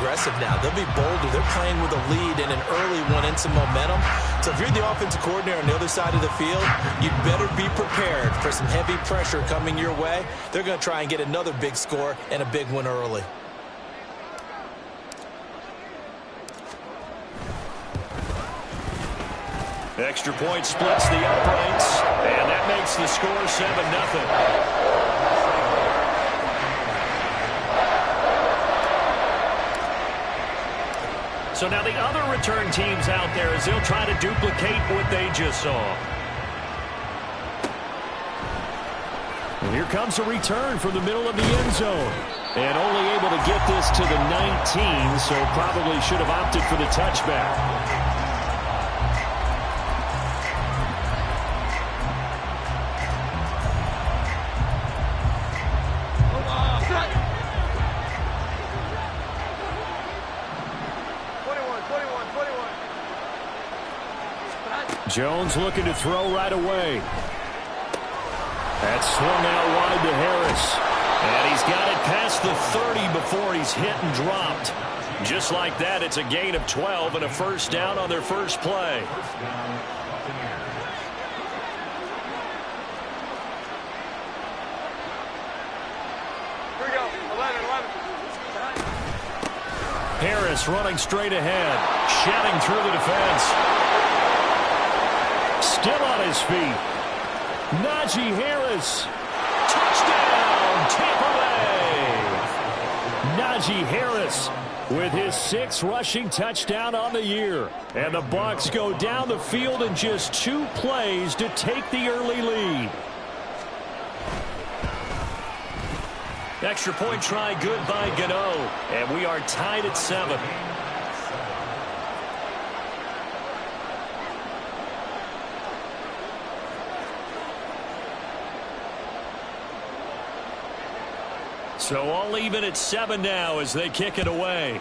aggressive now. They'll be bolder. They're playing with a lead and an early one and some momentum. So if you're the offensive coordinator on the other side of the field, you'd better be prepared for some heavy pressure coming your way. They're going to try and get another big score and a big one early. Extra point splits the uprights, and that makes the score 7-0. So now the other return teams out there as they'll try to duplicate what they just saw. And here comes a return from the middle of the end zone. And only able to get this to the 19, so probably should have opted for the touchback. Jones looking to throw right away. That's swung out wide to Harris. And he's got it past the 30 before he's hit and dropped. Just like that, it's a gain of 12 and a first down on their first play. Here we go, 11. Harris running straight ahead, shedding through the defense. Still on his feet. Najee Harris. Touchdown, Tampa Bay. Najee Harris with his 6th rushing touchdown on the year. And the Bucs go down the field in just 2 plays to take the early lead. Extra point try good by Gano. And we are tied at 7. So all even at 7 now as they kick it away.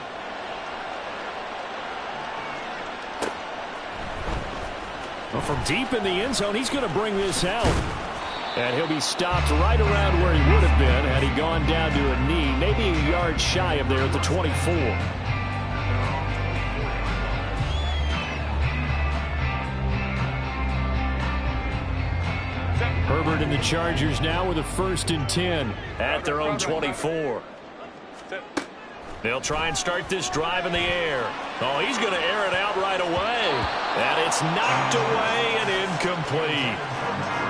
Well, from deep in the end zone, he's going to bring this out. And he'll be stopped right around where he would have been had he gone down to a knee, maybe a yard shy of there at the 24. Herbert and the Chargers now with a 1st and 10 at their own 24. They'll try and start this drive in the air. Oh, he's going to air it out right away. And it's knocked away and incomplete.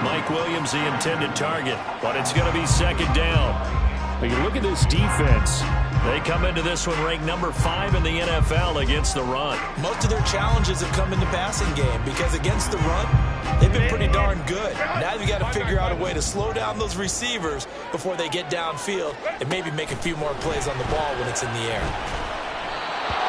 Mike Williams, the intended target, but it's going to be 2nd down. But you look at this defense. They come into this one ranked number 5 in the NFL against the run. Most of their challenges have come in the passing game because against the run, they've been pretty darn good. Now you've got to figure out a way to slow down those receivers before they get downfield and maybe make a few more plays on the ball when it's in the air.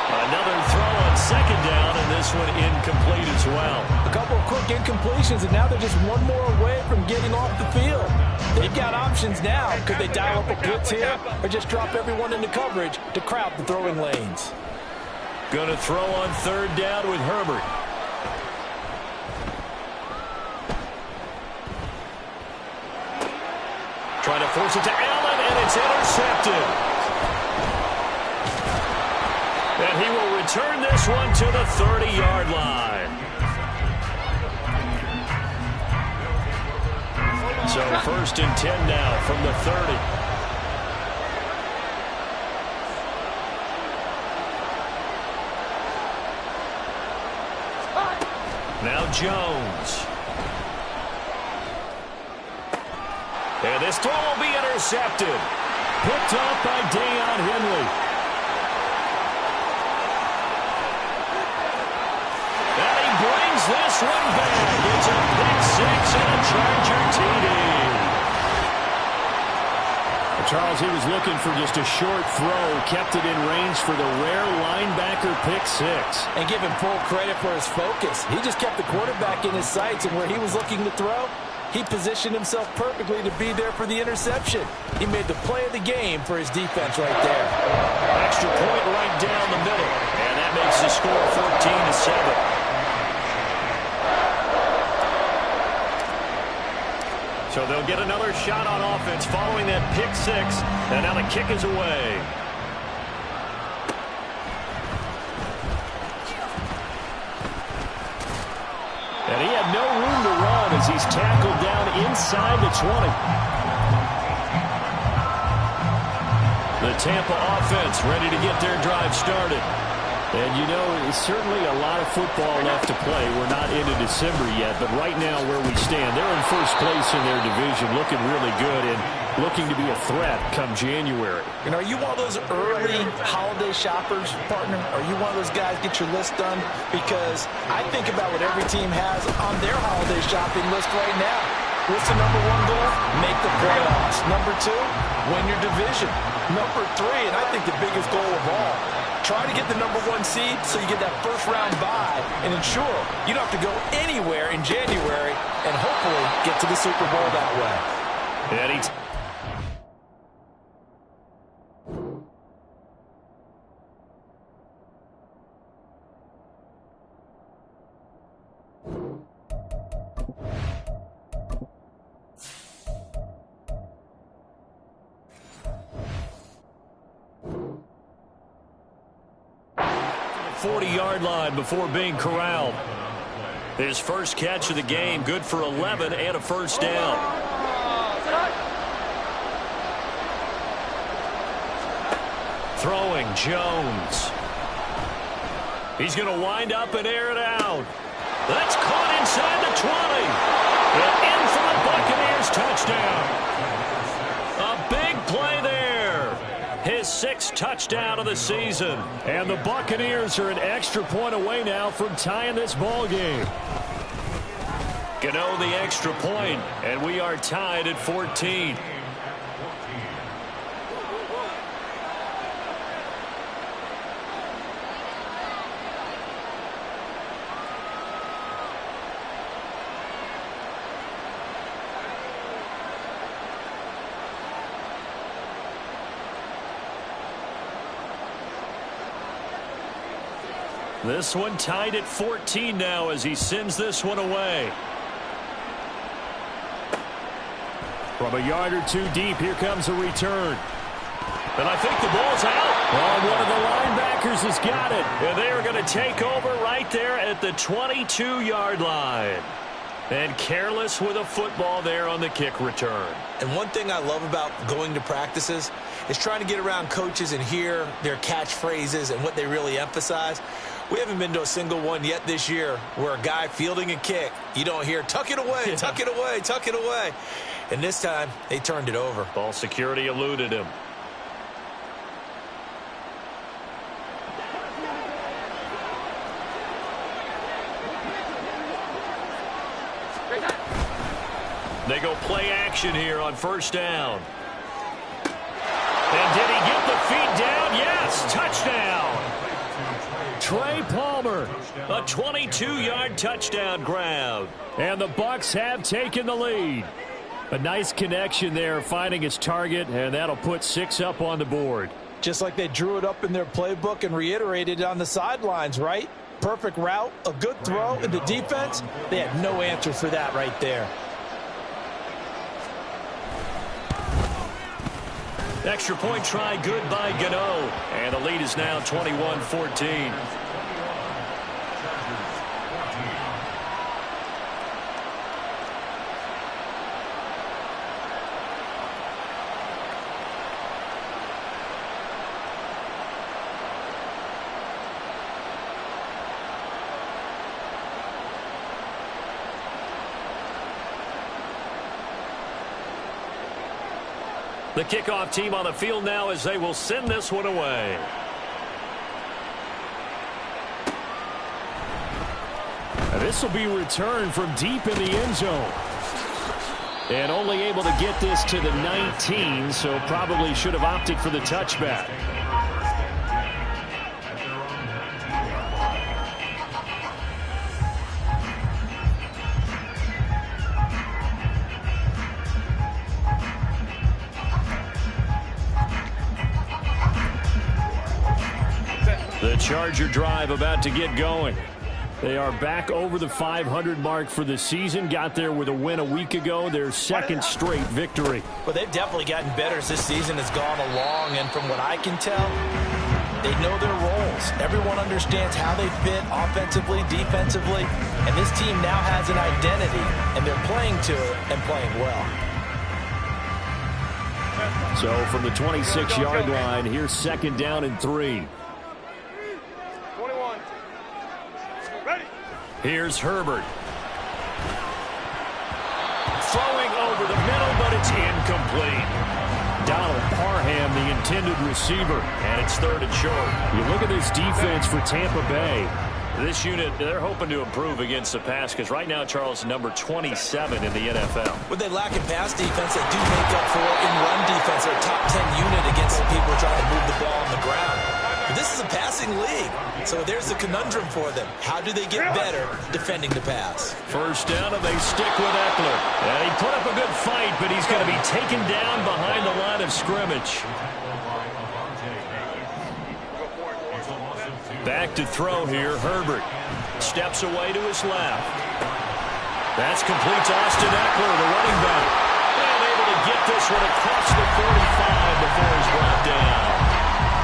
Another throw on 2nd down, and this one incomplete as well. A couple of quick incompletions, and now they're just one more away from getting off the field. They've got options now. Could they dial up a blitz here or just drop everyone into coverage to crowd the throwing lanes? Going to throw on 3rd down with Herbert. Trying to force it to Allen, and it's intercepted. And he will return this one to the 30-yard line. So 1st and 10 now from the 30. Now Jones. And this throw will be intercepted. Picked off by Deion Henley. And he brings this one back. It's a pick 6 and a Charger TD. Charles, he was looking for just a short throw, kept it in range for the rare linebacker pick 6. And give him full credit for his focus. He just kept the quarterback in his sights, and where he was looking to throw, he positioned himself perfectly to be there for the interception. He made the play of the game for his defense right there. Extra point right down the middle, and that makes the score 14-7. So they'll get another shot on offense following that pick 6, and now the kick is away. had no room to run as he's tackled down inside the 20. The Tampa offense ready to get their drive started. And, you know, it's certainly a lot of football left to play. We're not into December yet, but right now where we stand, they're in first place in their division, looking really good and looking to be a threat come January. And are you one of those early holiday shoppers, partner? Are you one of those guys get your list done? Because I think about what every team has on their holiday shopping list right now. What's the number one goal? Make the playoffs. Number two, win your division. Number three, and I think the biggest goal of all, try to get the number one seed so you get that first round bye and ensure you don't have to go anywhere in January and hopefully get to the Super Bowl that way. Eddie. The 40-yard line before being corralled. His first catch of the game, good for 11 and a first down. Throwing Jones. He's going to wind up and air it out. That's caught inside the 20. And in for the Buccaneers touchdown. A big play there. His sixth touchdown of the season. And the Buccaneers are an extra point away now from tying this ball game. Gano the extra point, and we are tied at 14. This one tied at 14 now as he sends this one away. From a yard or two deep, here comes a return. And I think the ball's out. Oh, one of the linebackers has got it. And they are going to take over right there at the 22-yard line. And careless with a football there on the kick return. And one thing I love about going to practices is trying to get around coaches and hear their catchphrases and what they really emphasize. We haven't been to a single one yet this year where a guy fielding a kick, you don't hear, tuck it away, tuck it away, tuck it away. And this time, they turned it over. Ball security eluded him. They go play action here on first down. And did he get the feet down? Yes, touchdown. Trey Palmer, a 22-yard touchdown grab. And the Bucs have taken the lead. A nice connection there, finding his target, and that'll put 6 up on the board. Just like they drew it up in their playbook and reiterated it on the sidelines, right? Perfect route, a good throw, and the defense, they had no answer for that right there. Extra point try good by Gano. And the lead is now 21-14. The kickoff team on the field now as they will send this one away. And this will be returned from deep in the end zone. And only able to get this to the 19, so probably should have opted for the touchback. The Charger drive about to get going. They are back over the 500 mark for the season. Got there with a win a week ago. Their second straight victory. Well, they've definitely gotten better as this season has gone along. And from what I can tell, They know their roles. Everyone understands how they fit offensively, defensively, and this team now has an identity, and they're playing to it and playing well. So from the 26-yard line, here's 2nd down and 3. 21. Ready. Here's Herbert. Throwing over the middle, but it's incomplete. Donald Parham, the intended receiver, and it's 3rd and short. You look at this defense for Tampa Bay. This unit, they're hoping to improve against the pass because right now, Charles, number 27 in the NFL. When they lack in pass defense, they do make up for it in run defense. They're a top 10 unit against the people trying to move the ball on the ground. But this is a passing league, so there's the conundrum for them. How do they get better defending the pass? 1st down, and they stick with Eckler. And he put up a good fight, but he's going to be taken down behind the line of scrimmage. Back to throw here, Herbert. Steps away to his left. That's complete to Austin Eckler, the running back. And able to get this one across the 45 before he's brought down.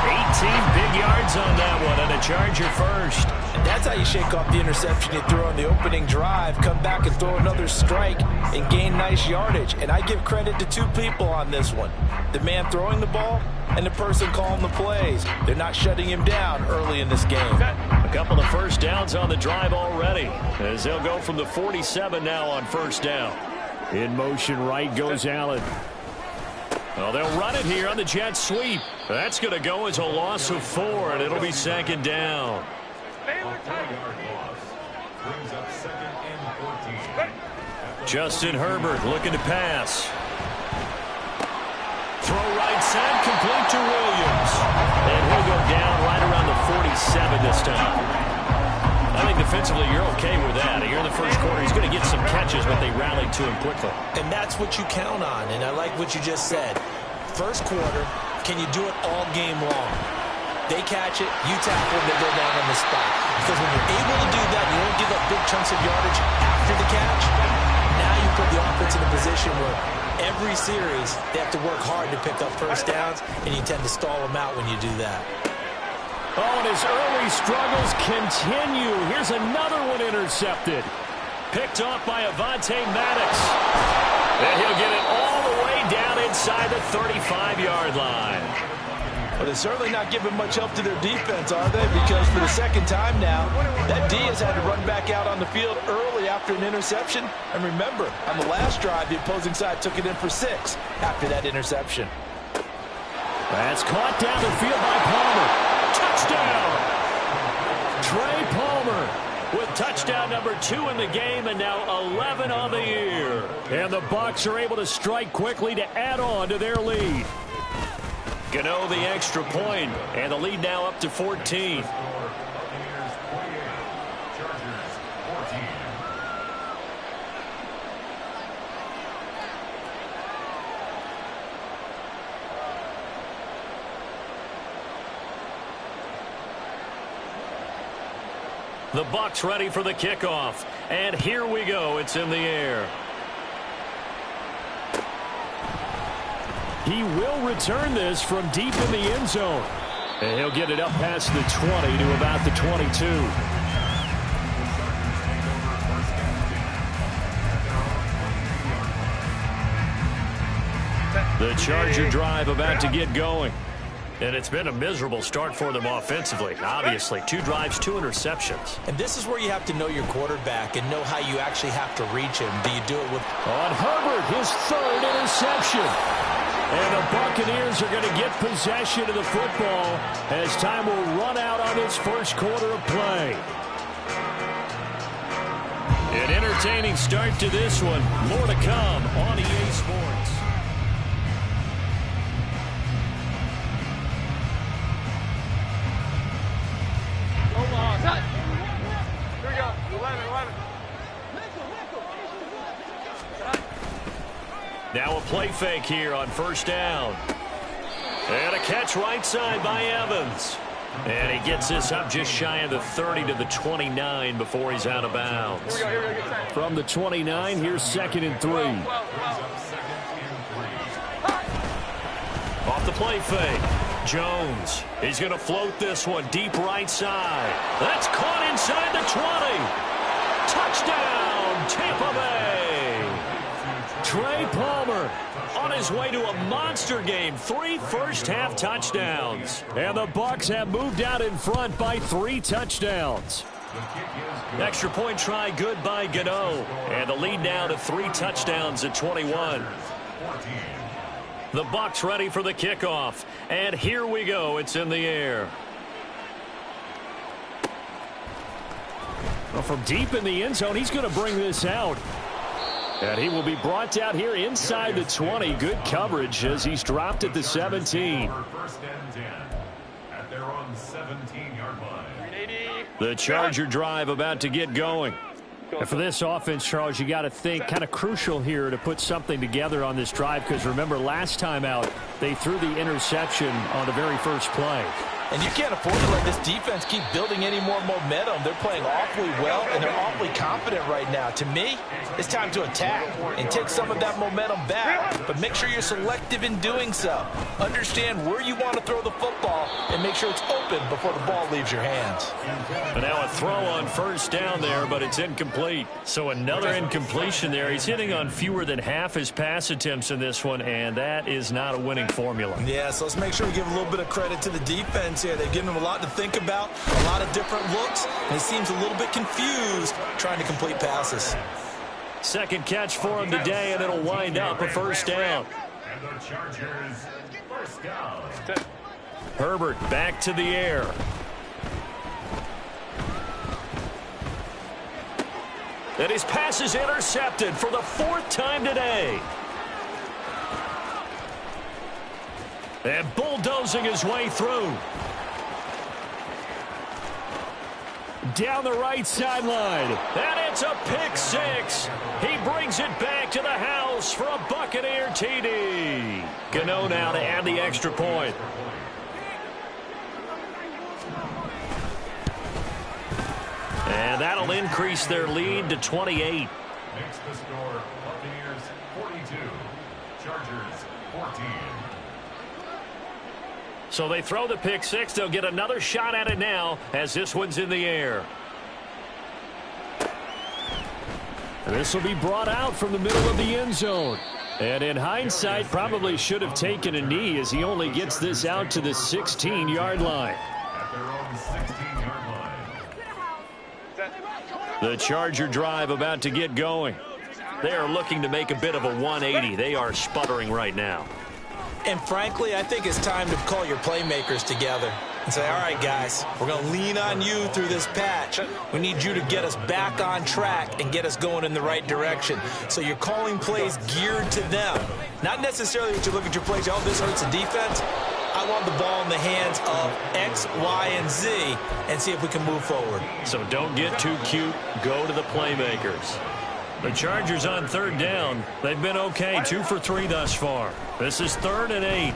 18 big yards on that one, and a Charger first. And that's how you shake off the interception you threw on the opening drive, come back and throw another strike and gain nice yardage. And I give credit to 2 people on this one. The man throwing the ball and the person calling the plays. They're not shutting him down early in this game. A couple of 1st downs on the drive already, as they'll go from the 47 now on 1st down. In motion right goes Allen. Well, they'll run it here on the jet sweep. That's going to go as a loss of 4, and it'll be 2nd down. Justin Herbert looking to pass. Throw right side, complete to Williams. And he'll go down right around the 47 this time. I think defensively you're okay with that. Here in the 1st quarter, he's going to get some catches, but they rallied to him quickly. And that's what you count on, and I like what you just said. 1st quarter, can you do it all game long? They catch it, you tackle them, they go down on the spot. Because when you're able to do that, you don't give up big chunks of yardage after the catch. Now you put the offense in a position where every series they have to work hard to pick up 1st downs, and you tend to stall them out when you do that. Oh, and his early struggles continue. Here's another one intercepted. Picked off by Avonte Maddox. And he'll get it all the way down inside the 35-yard line. Well, they're certainly not giving much help to their defense, are they? Because for the 2nd time now, that D has had to run back out on the field early after an interception. And remember, on the last drive, the opposing side took it in for 6 after that interception. That's caught down the field by Palmer. Touchdown! Trey Palmer with touchdown number 2 in the game, and now 11 on the year. And the Bucs are able to strike quickly to add on to their lead. Gano the extra point, and the lead now up to 14. The Bucs ready for the kickoff. And here we go. It's in the air. He will return this from deep in the end zone. And he'll get it up past the 20 to about the 22. The Charger drive about to get going. And it's been a miserable start for them offensively. Obviously, 2 drives, 2 interceptions. And this is where you have to know your quarterback and know how you actually have to reach him. Do you do it with... On Herbert, his 3rd interception. And the Buccaneers are going to get possession of the football as time will run out on this 1st quarter of play. An entertaining start to this one. More to come on EA Sports. Here we go. 11. Now a play fake here on 1st down. And a catch right side by Evans. And he gets this up just shy of the 30 to the 29 before he's out of bounds. Here we go. From the 29, here's 2nd and 3. Off the play fake. Jones. He's going to float this one deep right side. That's caught inside the 20. Touchdown, Tampa Bay. Trey Palmer on his way to a monster game. 3 first-half touchdowns. And the Bucs have moved out in front by 3 touchdowns. Extra point try good by Gano. And the lead now to 3 touchdowns at 21. The Bucs ready for the kickoff. And here we go. It's in the air. Well, from deep in the end zone, he's going to bring this out. And he will be brought down here inside the 20. Good coverage as he's dropped at the 17. First and 10 at their own 17-yard line. The Charger drive about to get going. And for this offense, Charles, you got to think kind of crucial here to put something together on this drive, because remember last time out they threw the interception on the very first play. And you can't afford to let this defense keep building any more momentum. They're playing awfully well, and they're awfully confident right now. To me, it's time to attack and take some of that momentum back, but make sure you're selective in doing so. Understand where you want to throw the football and make sure it's open before the ball leaves your hands. But now a throw on first down there, but it's incomplete. So another incompletion there. He's hitting on fewer than half his pass attempts in this one, and that is not a winning formula. Yeah, so let's make sure we give a little bit of credit to the defense here. They've given him a lot to think about, a lot of different looks, and he seems a little bit confused trying to complete passes. Second catch for him today, and it'll wind up a first down. And the Chargers, first down. Herbert back to the air. And his pass is intercepted for the 4th time today. And bulldozing his way through. Down the right sideline. And it's a pick 6. He brings it back to the house for a Buccaneer TD. Gano now to add the extra point. And that'll increase their lead to 28. Makes the score Buccaneers 42, Chargers 14. So they throw the pick 6. They'll get another shot at it now as this one's in the air. And this will be brought out from the middle of the end zone. And in hindsight, probably should have taken a knee as he only gets this out to the 16-yard line. At their own 16-yard line. The Charger drive about to get going. They are looking to make a bit of a 180. They are sputtering right now. And frankly, I think it's time to call your playmakers together and say, all right, guys, we're going to lean on you through this patch. We need you to get us back on track and get us going in the right direction. So you're calling plays geared to them. Not necessarily that you look at your plays, oh, this hurts the defense. I want the ball in the hands of X, Y, and Z and see if we can move forward. So don't get too cute. Go to the playmakers. The Chargers on 3rd down. They've been okay. 2 for 3 thus far. This is 3rd and 8.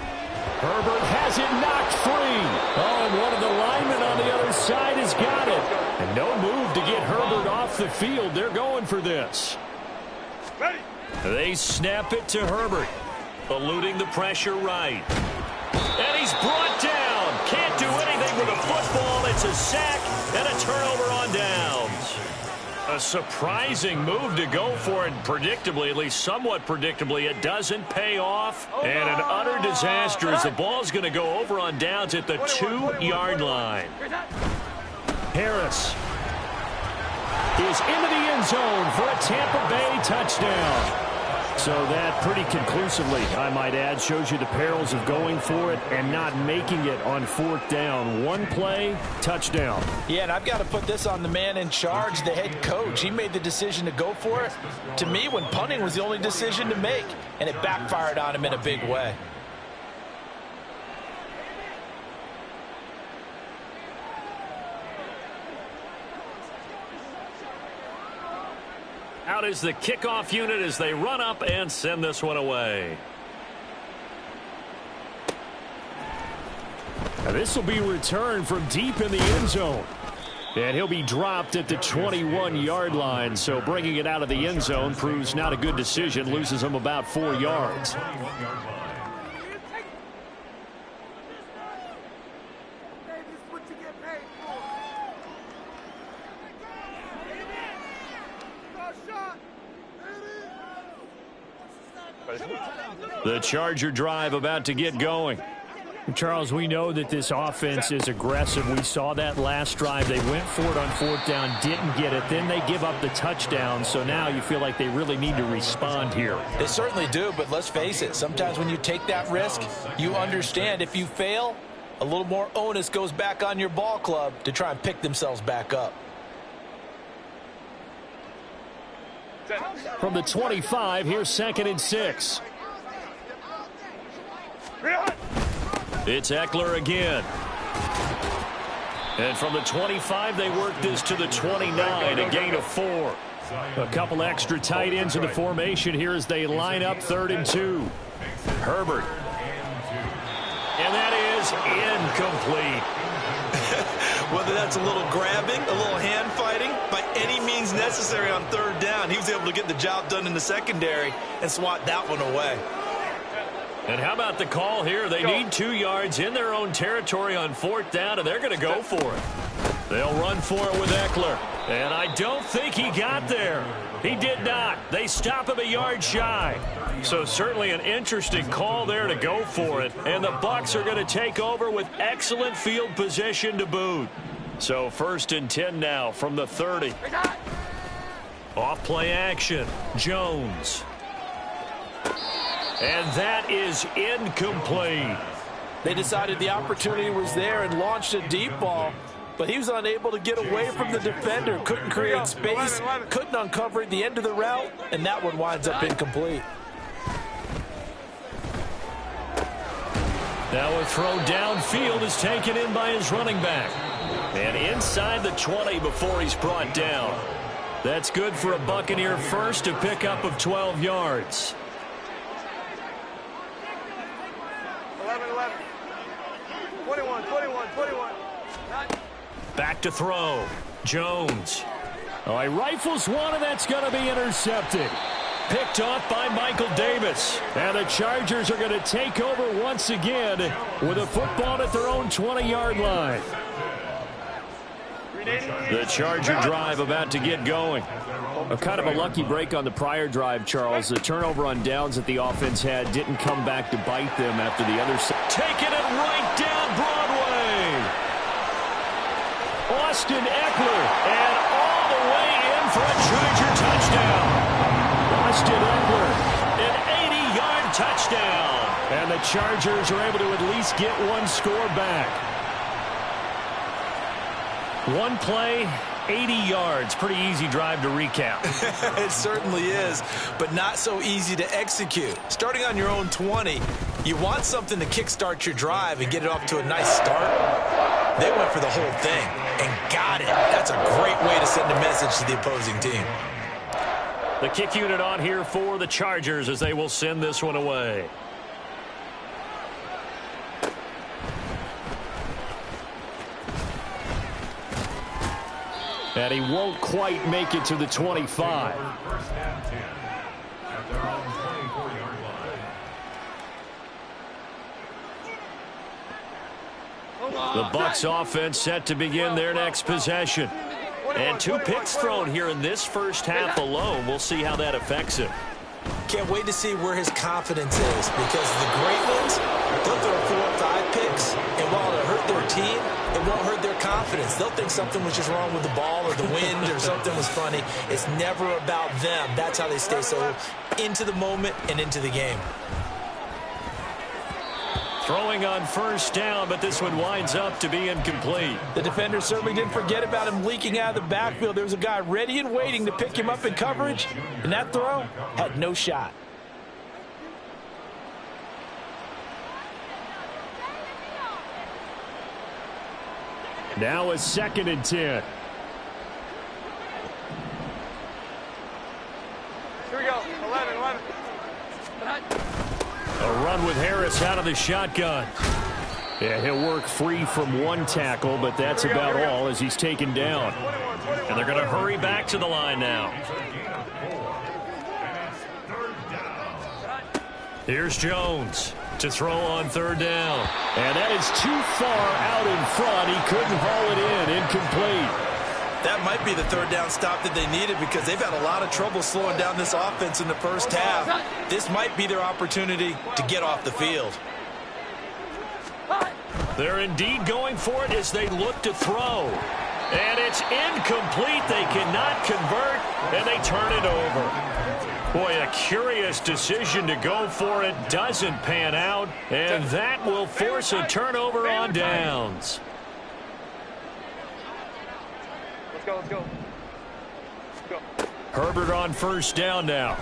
Herbert has it knocked free. Oh, and one of the linemen on the other side has got it. And no move to get Herbert off the field. They're going for this. Ready. They snap it to Herbert. Eluding the pressure right. And he's brought down. Can't do anything with a football. It's a sack and a turnover on downs. A surprising move to go for it, predictably, at least somewhat predictably. It doesn't pay off, and an utter disaster as the ball's going to go over on downs at the 2-yard line. Harris is into the end zone for a Tampa Bay touchdown. So that pretty conclusively, I might add, shows you the perils of going for it and not making it on 4th down. One play, touchdown. Yeah, and I've got to put this on the man in charge, the head coach. He made the decision to go for it. To me, when punting was the only decision to make, and it backfired on him in a big way. Out is the kickoff unit as they run up and send this one away. Now this will be returned from deep in the end zone. And he'll be dropped at the 21-yard line. So bringing it out of the end zone proves not a good decision. Loses him about 4 yards. The Charger drive about to get going. Charles, we know that this offense is aggressive. We saw that last drive. They went for it on 4th down, didn't get it. Then they give up the touchdown. So now you feel like they really need to respond here. They certainly do, but let's face it. Sometimes when you take that risk, you understand if you fail, a little more onus goes back on your ball club to try and pick themselves back up. From the 25, here's 2nd and 6. It's Eckler again. And from the 25, they work this to the 29, a gain of 4. A couple extra tight ends in the formation here as they line up 3rd and 2. Herbert. And that is incomplete. Whether that's a little grabbing, a little hand fighting, by any means necessary on 3rd down, he was able to get the job done in the secondary and swat that one away. And how about the call here? They need 2 yards in their own territory on 4th down, and they're going to go for it. They'll run for it with Eckler. And I don't think he got there. He did not. They stop him a yard shy. So certainly an interesting call there to go for it. And the Bucs are going to take over with excellent field position to boot. So 1st and 10 now from the 30. Off play action. Jones. And that is incomplete. They decided the opportunity was there and launched a deep ball, but he was unable to get away from the defender. Couldn't create space, couldn't uncover at the end of the route, and that one winds up incomplete. Now a throw downfield is taken in by his running back. And inside the 20 before he's brought down. That's good for a Buccaneer first, a pickup of 12 yards. 11. 21. Back to throw. Jones. Oh, he rifles one, and that's going to be intercepted. Picked off by Michael Davis. And the Chargers are going to take over once again with a football at their own 20-yard line. The Charger drive about to get going. Kind of a lucky break on the prior drive, Charles. The turnover on downs that the offense had didn't come back to bite them after the other side. Taking it right down Broadway. Austin Eckler, and all the way in for a Charger touchdown. Austin Eckler, an 80-yard touchdown. And the Chargers are able to at least get one score back. One play, 80 yards. Pretty easy drive to recap. It certainly is, but not so easy to execute. Starting on your own 20, you want something to kickstart your drive and get it off to a nice start. They went for the whole thing and got it. That's a great way to send a message to the opposing team. The kick unit on here for the Chargers as they will send this one away. And he won't quite make it to the 25. The Bucs offense set to begin their next possession. And 2 picks thrown here in this first half alone. We'll see how that affects him. Can't wait to see where his confidence is, because the great ones, they'll throw 4 or 5 picks, and while it'll hurt their team, it won't hurt their confidence. They'll think something was just wrong with the ball or the wind or something was funny. It's never about them. That's how they stay so into the moment and into the game. Throwing on first down, but this one winds up to be incomplete. The defender certainly didn't forget about him leaking out of the backfield. There was a guy ready and waiting to pick him up in coverage, and that throw had no shot. Now a 2nd and 10. Here we go. 11. A run with Harris out of the shotgun. Yeah, he'll work free from one tackle, but that's about all as he's taken down. And they're going to hurry back to the line now. Here's Jones to throw on 3rd down. And that is too far out in front. He couldn't haul it in. Incomplete. That might might be the third down stop that they needed because they've had a lot of trouble slowing down this offense in the first half. This might be their opportunity to get off the field. They're indeed going for it as they look to throw. And it's incomplete. They cannot convert, and they turn it over. Boy, a curious decision to go for it. Doesn't pan out, and that will force a turnover on downs. Let's go, let's go. Let's go. Herbert on first down now.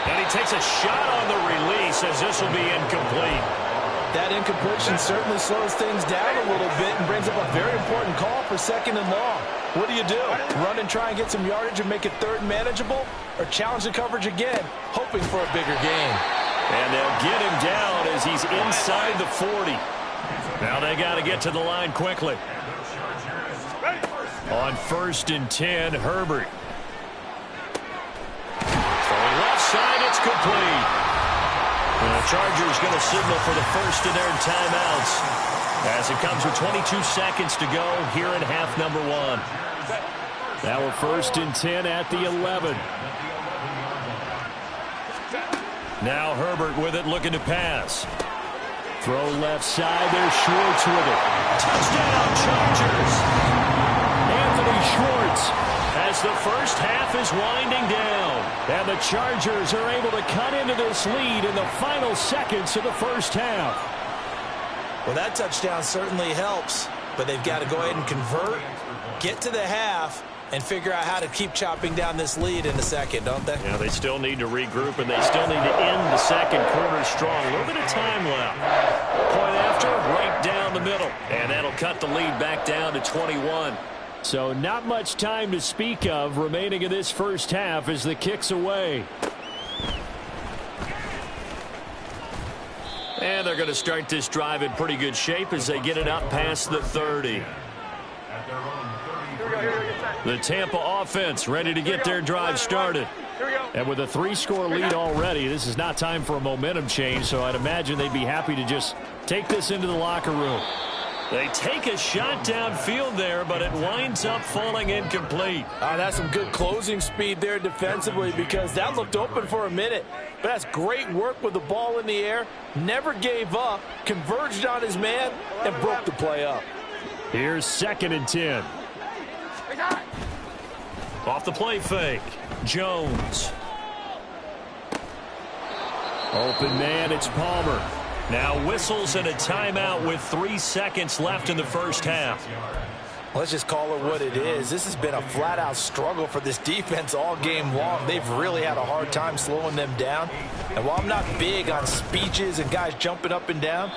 And he takes a shot on the release as this will be incomplete. That incompletion certainly slows things down a little bit and brings up a very important call for second and long. What do? Run and try and get some yardage and make it third and manageable? Or challenge the coverage again, hoping for a bigger gain? And they'll get him down as he's inside the 40. Now they got to get to the line quickly. On first and 10, Herbert. Throwing left side, it's complete. And the Chargers going to signal for the first of their timeouts as it comes with 22 seconds to go here in half number 1. Now we're first and 10 at the 11. Now Herbert with it, looking to pass. Throw left side, there's Schwartz with it. Touchdown, Chargers! Anthony Schwartz. As the first half is winding down. And the Chargers are able to cut into this lead in the final seconds of the first half. Well, that touchdown certainly helps, but they've got to go ahead and convert, get to the half, and figure out how to keep chopping down this lead in the second, don't they? Yeah, they still need to regroup, and they still need to end the second quarter strong. A little bit of time left. Point after, right down the middle. And that'll cut the lead back down to 21. So not much time to speak of remaining in this first half as the kick's away. And they're going to start this drive in pretty good shape as they get it up past the 30. The Tampa offense ready to get their drive started. And with a 3-score lead already, this is not time for a momentum change, so I'd imagine they'd be happy to just take this into the locker room. They take a shot downfield there, but it winds up falling incomplete. That's some good closing speed there defensively because that looked open for a minute. But that's great work with the ball in the air. Never gave up, converged on his man, and broke the play up. Here's second and 10. Off the play fake, Jones. Open man, it's Palmer. Now whistles and a timeout with 3 seconds left in the first half. Let's just call it what it is. This has been a flat-out struggle for this defense all game long. They've really had a hard time slowing them down. And while I'm not big on speeches and guys jumping up and down,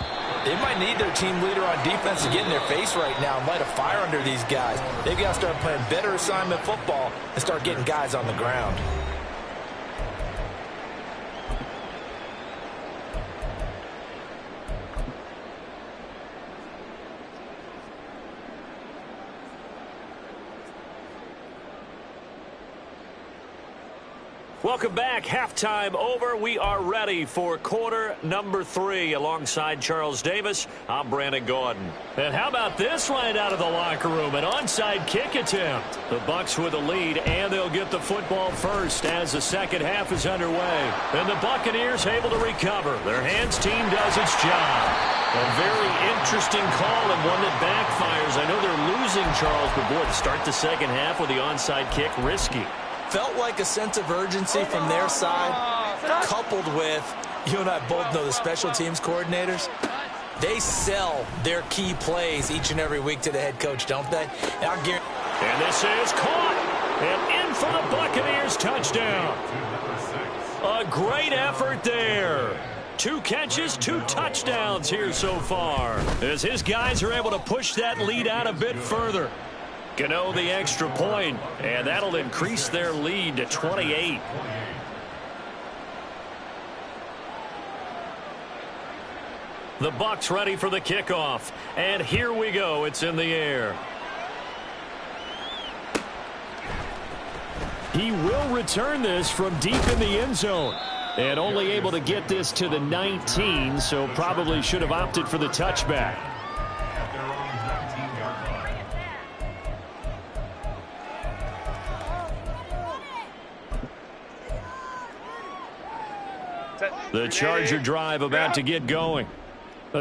they might need their team leader on defense to get in their face right now and light a fire under these guys. They've got to start playing better assignment football and start getting guys on the ground. Welcome back. Halftime over. We are ready for quarter number 3. Alongside Charles Davis, I'm Brandon Gordon. And how about this right out of the locker room? An onside kick attempt. The Bucks with a lead, and they'll get the football first as the second half is underway. And the Buccaneers able to recover. Their hands team does its job. A very interesting call and one that backfires. I know they're losing, Charles, but boy, to start the second half with the onside kick, risky. Felt like a sense of urgency from their side, coupled with, you and I both know the special teams coordinators. They sell their key plays each and every week to the head coach, don't they? And this is caught. And in for the Buccaneers touchdown. A great effort there. 2 catches, 2 touchdowns here so far, as his guys are able to push that lead out a bit further. Gano the extra point, and that'll increase their lead to 28. The Bucs ready for the kickoff, and here we go. It's in the air. He will return this from deep in the end zone. And only able to get this to the 19, so probably should have opted for the touchback. The Charger drive about to get going.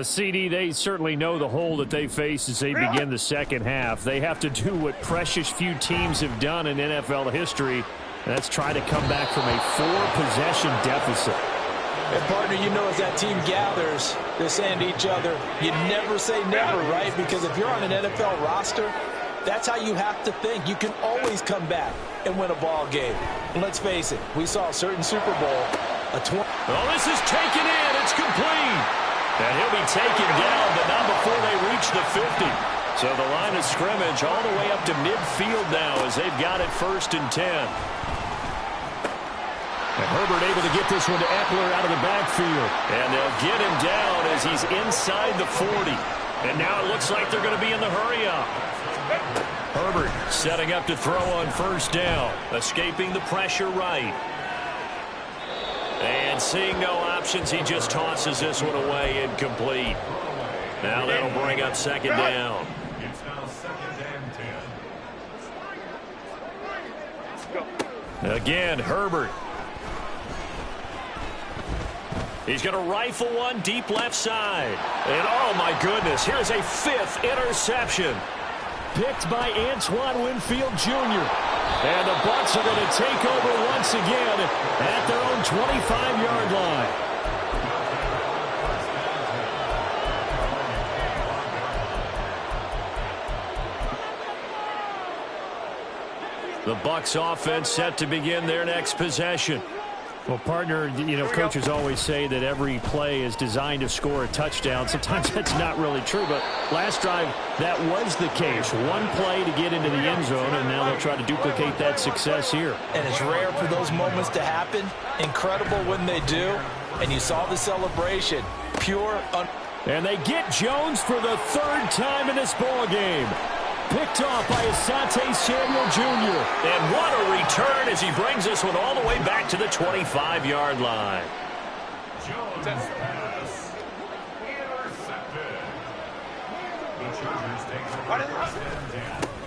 CD, they certainly know the hole that they face as they begin the second half. They have to do what precious few teams have done in NFL history. And that's try to come back from a 4-possession deficit. And, partner, you know, as that team gathers, they're saying to each other, you never say never, right? Because if you're on an NFL roster, that's how you have to think. You can always come back and win a ball game. And let's face it, we saw a certain Super Bowl. Oh, this is taken in. It's complete. And he'll be taken down, but not before they reach the 50. So the line of scrimmage all the way up to midfield now as they've got it 1st and 10. And Herbert able to get this one to Eckler out of the backfield. And they'll get him down as he's inside the 40. And now it looks like they're going to be in the hurry-up. Herbert setting up to throw on 1st down, escaping the pressure right. And seeing no options, he just tosses this one away, incomplete. Now that'll bring up 2nd down. It's now 2nd and 10. Again, Herbert. He's going to rifle one deep left side. And oh my goodness, here's a 5th interception. Picked by Antoine Winfield Jr. And the Bucs are going to take over once again at their own 25-yard line. The Bucs offense set to begin their next possession. Well, partner, you know, coaches always say that every play is designed to score a touchdown. Sometimes that's not really true, but last drive, that was the case. One play to get into the end zone, and now they'll try to duplicate that success here. And it's rare for those moments to happen. Incredible when they do. And you saw the celebration. And they get Jones for the 3rd time in this ball game. Picked off by Asante Samuel Jr. And what a return as he brings this one all the way back to the 25-yard line. Jones pass intercepted. The Chargers take the 1st and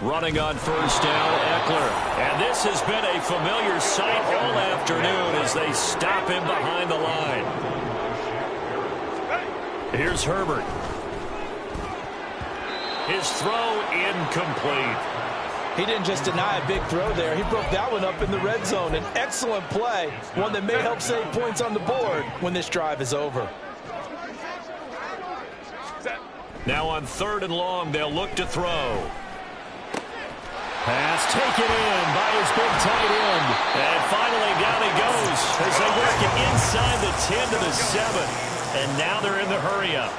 10. Running on 1st down, Eckler. And this has been a familiar sight all afternoon as they stop him behind the line. Here's Herbert. His throw incomplete. He didn't just deny a big throw there. He broke that one up in the red zone. An excellent play, one that may help save points on the board when this drive is over. Now on 3rd and long, they'll look to throw. Pass taken in by his big tight end. And finally down he goes as they work it inside the 10 to the 7. And now they're in the hurry-up.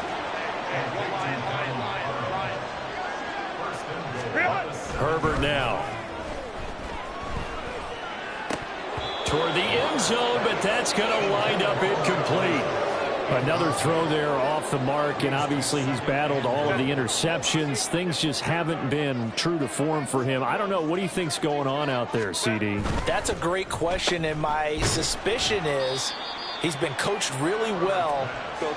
Herbert now. Toward the end zone, but that's going to wind up incomplete. Another throw there off the mark, and obviously he's battled all of the interceptions. Things just haven't been true to form for him. I don't know. What do you think's going on out there, CD? That's a great question, and my suspicion is he's been coached really well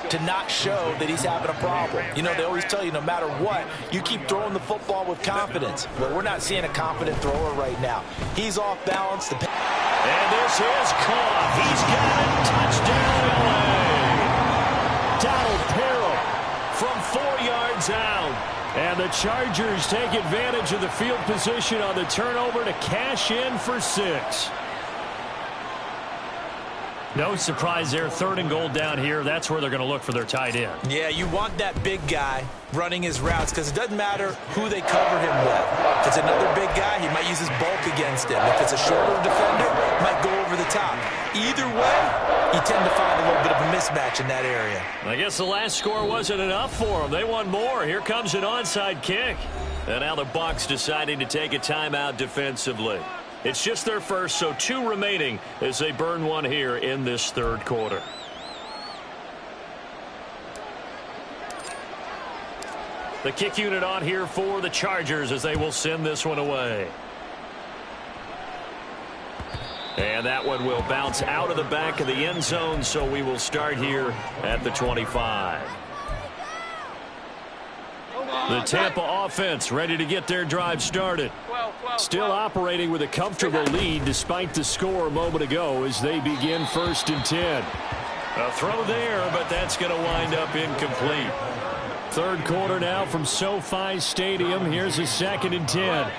to not show that he's having a problem. You know, they always tell you no matter what, you keep throwing the football with confidence. But we're not seeing a confident thrower right now. He's off balance. And this is caught. He's got it. Touchdown, LA. Donald Perro from 4 yards out. And the Chargers take advantage of the field position on the turnover to cash in for 6. No surprise there. 3rd and goal down here. That's where they're going to look for their tight end. Yeah, you want that big guy running his routes because it doesn't matter who they cover him with. If it's another big guy, he might use his bulk against him. If it's a shorter defender, he might go over the top. Either way, you tend to find a little bit of a mismatch in that area. I guess the last score wasn't enough for them. They want more. Here comes an onside kick. And now the Bucs deciding to take a timeout defensively. It's just their first, so 2 remaining as they burn one here in this 3rd quarter. The kick unit on here for the Chargers as they will send this one away. And that one will bounce out of the back of the end zone, so we will start here at the 25. The Tampa offense ready to get their drive started. Still operating with a comfortable lead despite the score a moment ago as they begin 1st and 10. A throw there, but that's going to wind up incomplete. Third quarter now from SoFi Stadium. Here's a 2nd and 10.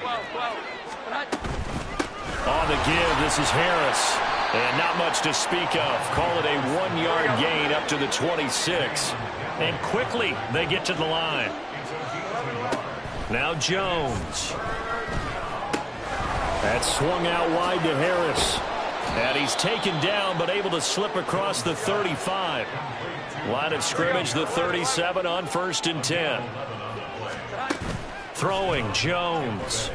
On the give, this is Harris. And not much to speak of. Call it a 1-yard gain up to the 26. And quickly they get to the line. Now Jones. That's swung out wide to Harris. And he's taken down but able to slip across the 35. Line of scrimmage, the 37 on 1st and 10. Throwing Jones.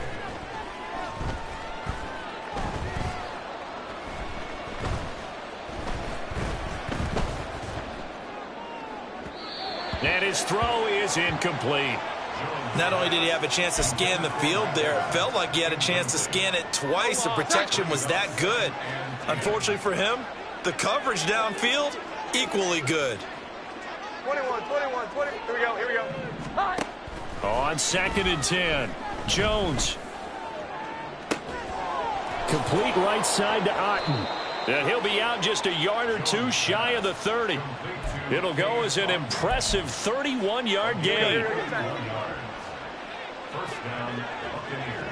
And his throw is incomplete. Not only did he have a chance to scan the field there, it felt like he had a chance to scan it twice. The protection was that good. Unfortunately for him, the coverage downfield, equally good. 21, 20. Here we go. On 2nd and 10, Jones. Complete right side to Otten. And he'll be out just a yard or two shy of the 30. It'll go as an impressive 31-yard gain. First down, Buccaneers.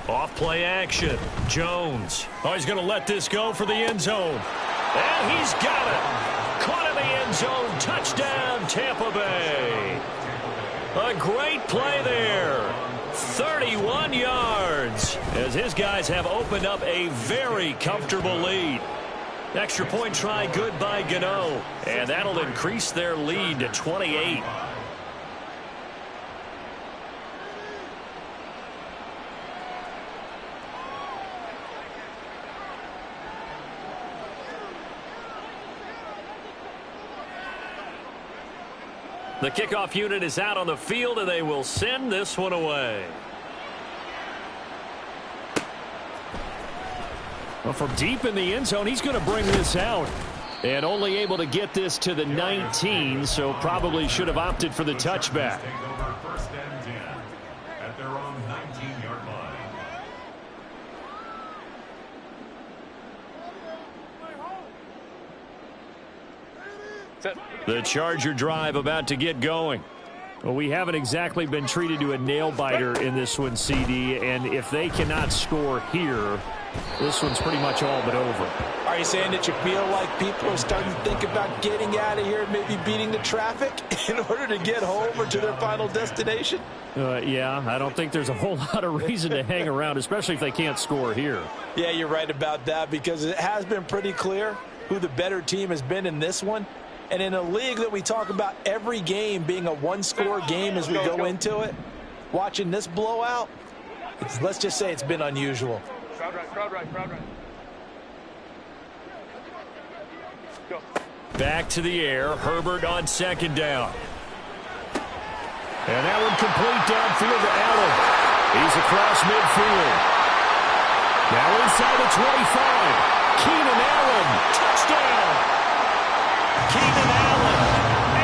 Off play action. Jones. Oh, he's going to let this go for the end zone. And he's got it. Caught in the end zone. Touchdown, Tampa Bay. A great play there. 31 yards as his guys have opened up a very comfortable lead. Extra point try good by Gano, and that'll increase their lead to 28. The kickoff unit is out on the field, and they will send this one away. Well, from deep in the end zone, he's going to bring this out. And only able to get this to the 19, so probably should have opted for the touchback. Take over 1st and 10 at their own 19-yard line. The Charger drive about to get going. Well, we haven't exactly been treated to a nail-biter in this one, CD, and if they cannot score here, this one's pretty much all but over. Are you saying that you feel like people are starting to think about getting out of here and maybe beating the traffic in order to get home or to their final destination? Yeah, I don't think there's a whole lot of reason to hang around, especially if they can't score here. Yeah, you're right about that, because it has been pretty clear who the better team has been in this one. And in a league that we talk about every game being a one-score game as we go into it, watching this blowout, let's just say it's been unusual. Crowd right. Go. Back to the air. Herbert on 2nd down. And that one complete downfield to Allen. He's across midfield. Now inside the 25. Keenan Allen. Touchdown. Keenan Allen.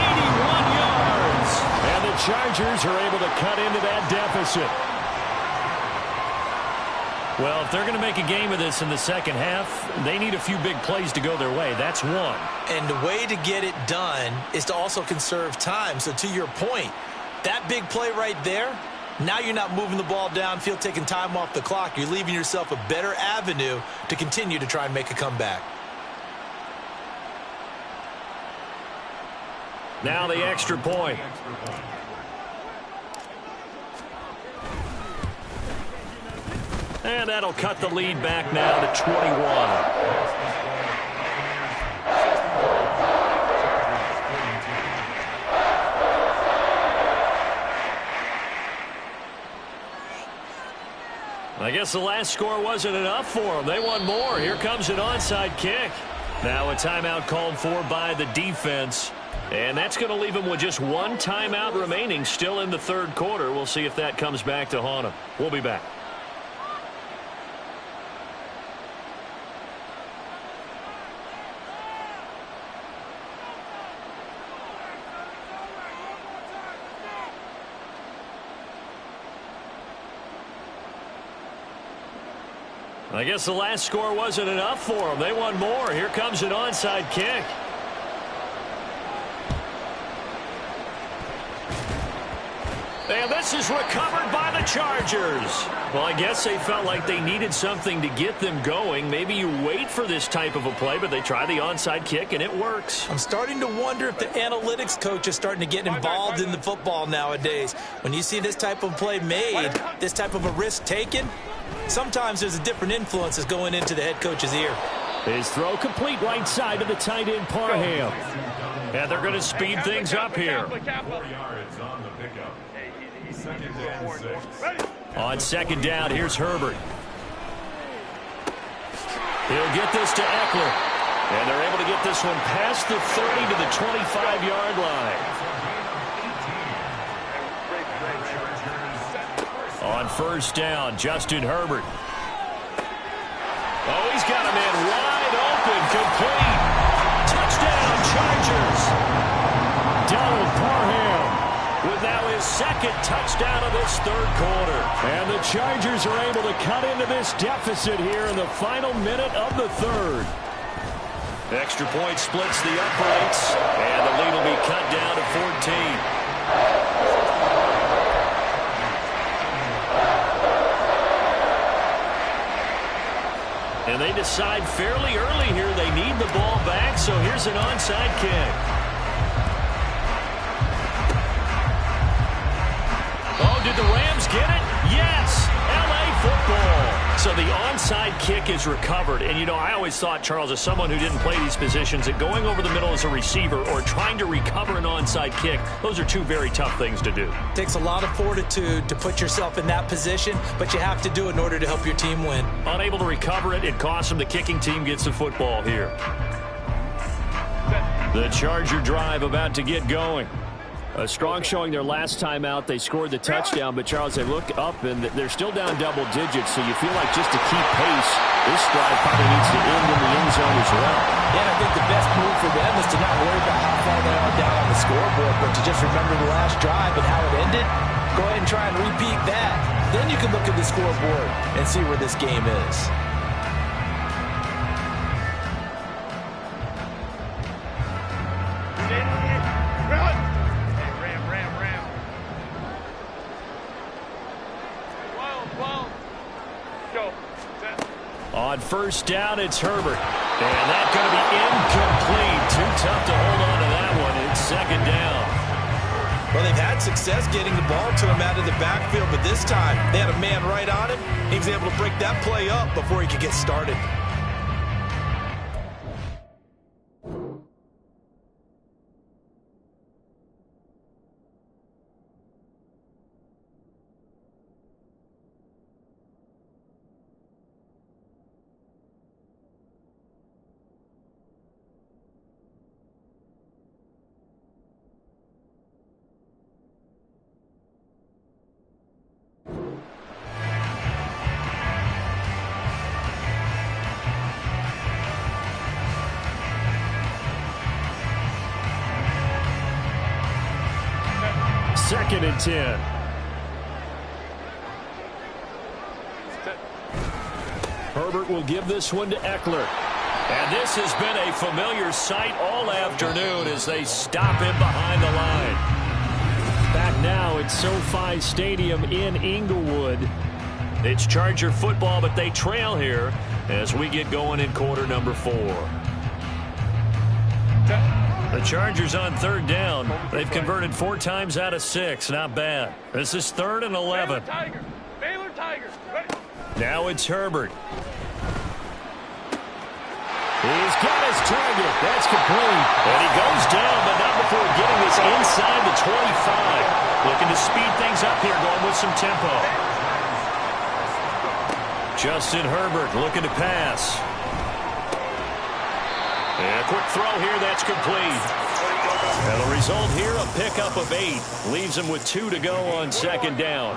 81 yards. And the Chargers are able to cut into that deficit. Well, if they're going to make a game of this in the second half, they need a few big plays to go their way. That's one. And the way to get it done is to also conserve time. So to your point, that big play right there, now you're not moving the ball downfield, taking time off the clock. You're leaving yourself a better avenue to continue to try and make a comeback. Now the extra point. And that'll cut the lead back now to 21. I guess the last score wasn't enough for them. They want more. Here comes an onside kick. Now a timeout called for by the defense. And that's going to leave them with just one timeout remaining still in the third quarter. We'll see if that comes back to haunt them. We'll be back. I guess the last score wasn't enough for them. They want more. Here comes an onside kick. And this is recovered by the Chargers. Well, I guess they felt like they needed something to get them going. Maybe you wait for this type of a play, but they try the onside kick, and it works. I'm starting to wonder if the analytics coach is starting to get involved in the football nowadays. When you see this type of play made, this type of a risk taken, sometimes there's a different influence that's going into the head coach's ear. His throw complete right side to the tight end, Parham. And they're going to speed things up here. 4 yards on the pickup. Second and 6. On second down, here's Herbert. He'll get this to Eckler. And they're able to get this one past the 30 to the 25-yard line. On first down, Justin Herbert. Oh, he's got a man wide open, complete. Touchdown, Chargers. Donald Parham with now his second touchdown of this third quarter. And the Chargers are able to cut into this deficit here in the final minute of the third. Extra point splits the uprights, and the lead will be cut down to 14. And they decide fairly early here they need the ball back, so here's an onside kick. Oh, did the Rams get it? Yes! L.A. football. So the onside kick is recovered. And, you know, I always thought, Charles, as someone who didn't play these positions, that going over the middle as a receiver or trying to recover an onside kick, those are two very tough things to do. It takes a lot of fortitude to put yourself in that position, but you have to do it in order to help your team win. Unable to recover it, it costs them. The kicking team gets the football here. The Charger drive about to get going. A strong showing their last time out. They scored the touchdown, but, Charles, they look up, and they're still down double digits, so you feel like just to keep pace, this drive probably needs to end in the end zone as well. Yeah, I think the best move for them is to not worry about how far they are down on the scoreboard, but to just remember the last drive and how it ended. Go ahead and try and repeat that. Then you can look at the scoreboard and see where this game is. On first down, it's Herbert. And that's going to be incomplete. Too tough to hold on to that one. It's second down. Well, they've had success getting the ball to him out of the backfield, but this time they had a man right on him. He was able to break that play up before he could get started. Second and 10. Herbert will give this one to Eckler. And this has been a familiar sight all afternoon as they stop him behind the line. Back now at SoFi Stadium in Inglewood. It's Charger football, but they trail here as we get going in quarter number 4. The Chargers on third down. They've converted 4 times out of 6. Not bad. This is 3rd and 11. Baylor Tigers. Now it's Herbert. He's got his target. That's complete. And he goes down, but not before getting this inside the 25. Looking to speed things up here, going with some tempo. Justin Herbert looking to pass. And a quick throw here, that's complete. And the result here, a pickup of 8. Leaves him with 2 to go on second down.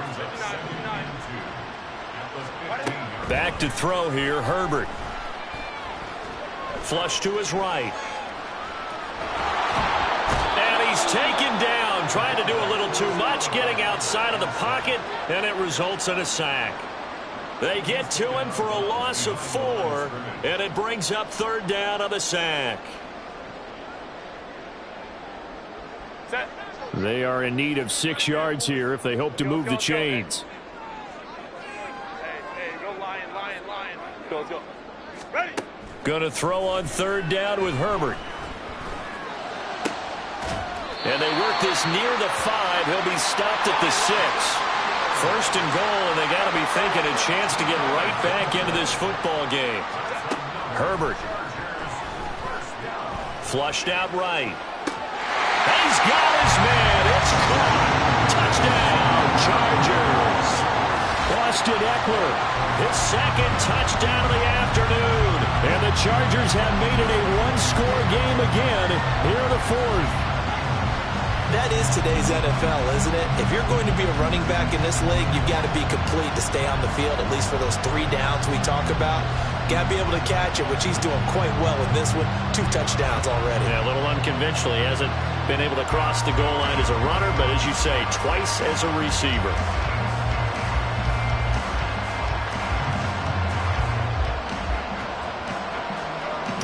Back to throw here, Herbert. Flush to his right. And he's taken down, trying to do a little too much, getting outside of the pocket, and it results in a sack. They get to him for a loss of 4, and it brings up 3rd down on the sack. Set. They are in need of 6 yards here if they hope to move the chains. Hey, go lion. Let's go. Ready. Going to throw on 3rd down with Herbert. And they work this near the 5. He'll be stopped at the 6. 1st and goal, and they got to be thinking a chance to get right back into this football game. Herbert. Flushed out right. He's got his man. It's caught. Touchdown, Chargers. Austin Eckler, his 2nd touchdown of the afternoon. And the Chargers have made it a 1-score game again here in the 4th. That is today's NFL, isn't it? If you're going to be a running back in this league, you've got to be complete to stay on the field, at least for those 3 downs we talk about. Got to be able to catch it, which he's doing quite well in this one. 2 touchdowns already. Yeah, a little unconventionally. Hasn't been able to cross the goal line as a runner, but as you say, twice as a receiver.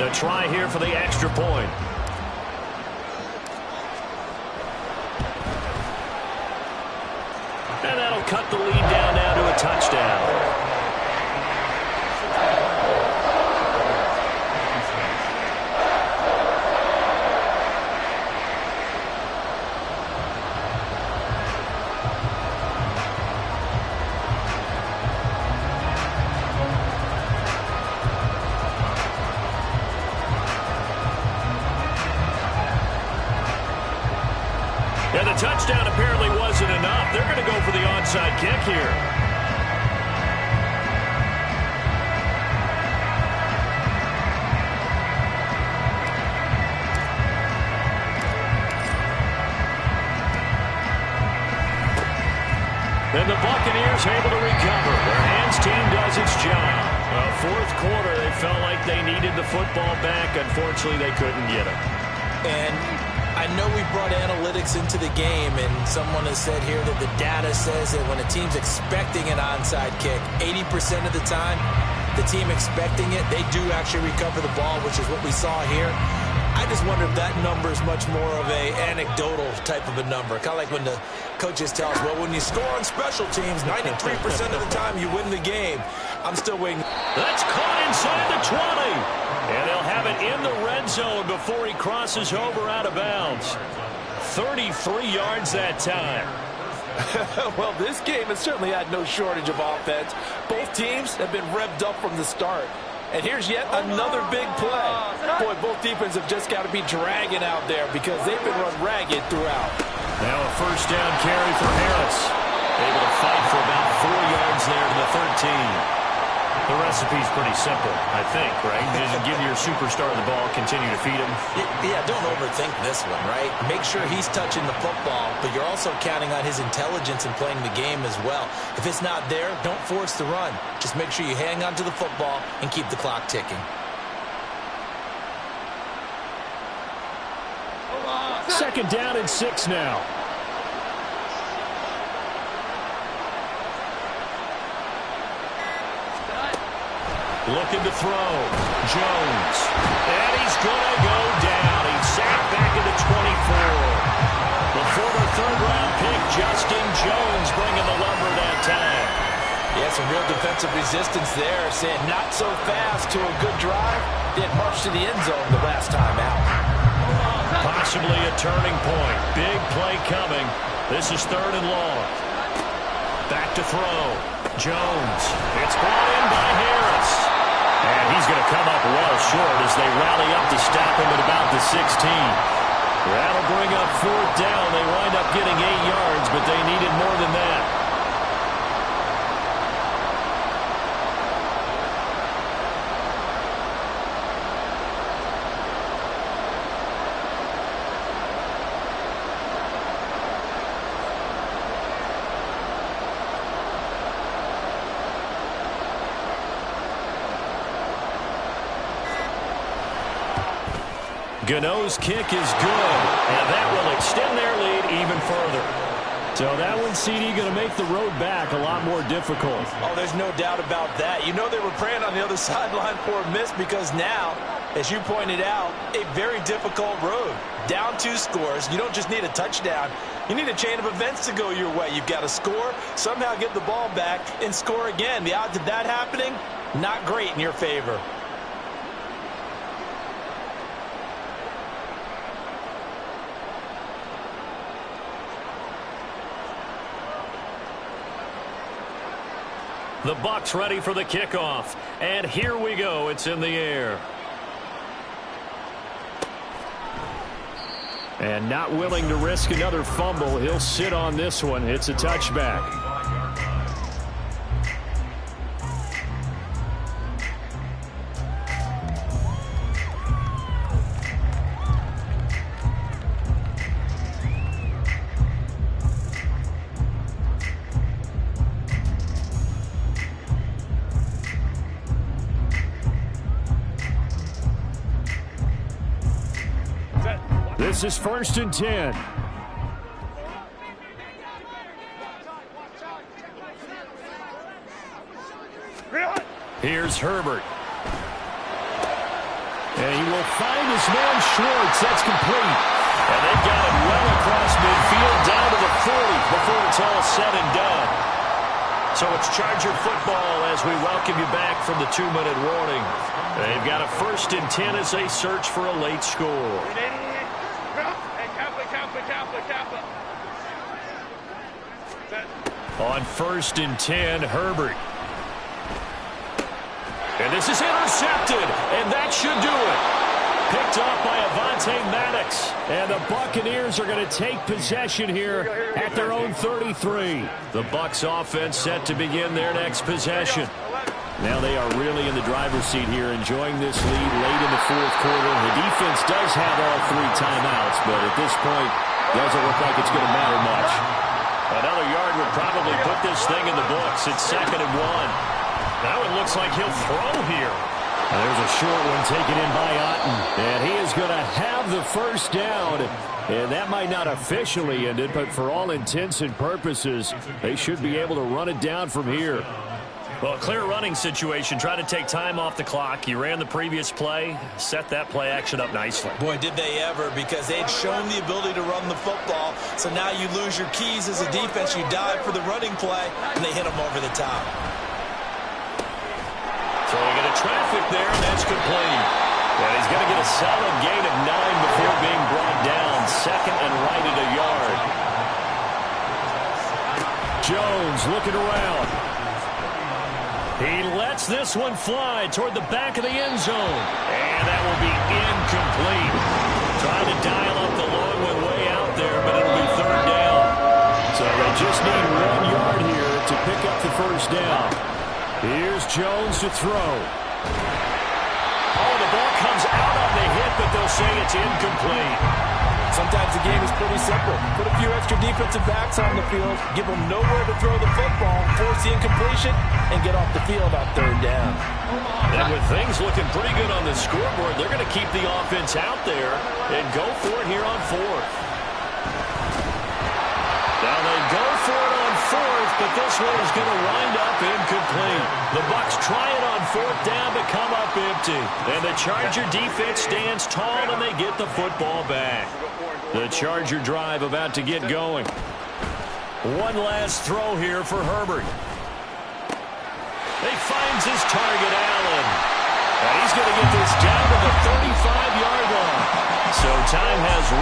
The try here for the extra point. And that'll cut the lead down now to a touchdown. And the touchdown apparently wasn't enough. They're going to go for the onside kick here. And the Buccaneers able to recover. Their hands team does its job. 4th quarter, they felt like they needed the football back. Unfortunately, they couldn't get it. And I know we brought analytics into the game, and someone has said here that the data says that when a team's expecting an onside kick, 80% of the time, the team expecting it, they do actually recover the ball, which is what we saw here. I just wonder if that number is much more of a anecdotal type of a number. Kind of like when the coaches tell us, well, when you score on special teams, 93% of the time you win the game. I'm still waiting. That's caught inside the 20. And they'll have it in the red zone before he crosses over out of bounds. 33 yards that time. Well, this game has certainly had no shortage of offense. Both teams have been revved up from the start. And here's yet another big play. Boy, both defenses have just got to be dragging out there because they've been run ragged throughout. Now a 1st down carry for Harris. Able to fight for about 4 yards there to the 13. The recipe's pretty simple, I think, right? Just give your superstar the ball, continue to feed him. Yeah, don't overthink this one, right? Make sure he's touching the football, but you're also counting on his intelligence in playing the game as well. If it's not there, don't force the run. Just make sure you hang on to the football and keep the clock ticking. 2nd down and 6 now. Looking to throw. Jones. And he's going to go down. He's sacked back into 24. The former 3rd-round pick, Justin Jones, bringing the lumber that time. Yeah, some real defensive resistance there. Saying not so fast to a good drive. Didn't march to the end zone the last time out. Possibly a turning point. Big play coming. This is 3rd and long. Back to throw. Jones. It's brought in by Harris. And he's going to come up well short as they rally up to stop him at about the 16. That'll bring up 4th down. They wind up getting 8 yards, but they needed more than that. Gano's kick is good, and that will extend their lead even further. So that one, CD, going to make the road back a lot more difficult. Oh, there's no doubt about that. You know they were praying on the other sideline for a miss because now, as you pointed out, a very difficult road. Down 2 scores. You don't just need a touchdown. You need a chain of events to go your way. You've got to score, somehow get the ball back, and score again. The odds of that happening, not great in your favor. The Bucs ready for the kickoff. And here we go. It's in the air. And not willing to risk another fumble. He'll sit on this one. It's a touchback. This is 1st and 10. Here's Herbert. And he will find his man Schwartz. That's complete. And they've got it well across midfield down to the 40 before it's all said and done. So it's Charger football as we welcome you back from the 2-minute warning. They've got a 1st and 10 as they search for a late score. On 1st and 10, Herbert. And this is intercepted, and that should do it. Picked off by Avonte Maddox. And the Buccaneers are going to take possession here at their own 33. The Bucs offense set to begin their next possession. Now they are really in the driver's seat here, enjoying this lead late in the 4th quarter. The defense does have all 3 timeouts, but at this point, doesn't look like it's going to matter much. Another yard would probably put this thing in the books. It's 2nd and 1. Now it looks like he'll throw here. There's a short one taken in by Otten. And he is going to have the 1st down. And that might not officially end it, but for all intents and purposes, they should be able to run it down from here. Well, clear running situation. Try to take time off the clock. You ran the previous play, set that play action up nicely. Boy, did they ever, because they had shown the ability to run the football. So now you lose your keys as a defense. You dive for the running play, and they hit them over the top. Throwing into traffic there, and that's complete. And he's going to get a solid gain of 9 before being brought down. 2nd and right at a yard. Jones looking around. He lets this one fly toward the back of the end zone. And that will be incomplete. Trying to dial up the long one way out there, but it'll be 3rd down. So they just need 1 yard here to pick up the 1st down. Here's Jones to throw. Oh, the ball comes out on the hit, but they'll say it's incomplete. Sometimes the game is pretty simple. Put a few extra defensive backs on the field, give them nowhere to throw the football, force the incompletion, and get off the field on 3rd down. And with things looking pretty good on the scoreboard, they're going to keep the offense out there and go for it here on 4th. Now they go for it on 4th, but this one is going to wind up incomplete. The Bucs try it on 4th down to come up empty. And the Charger defense stands tall, and they get the football back. The Charger drive about to get going. One last throw here for Herbert. He finds his target, Allen. And he's going to get this down to the 35-yard line. So time has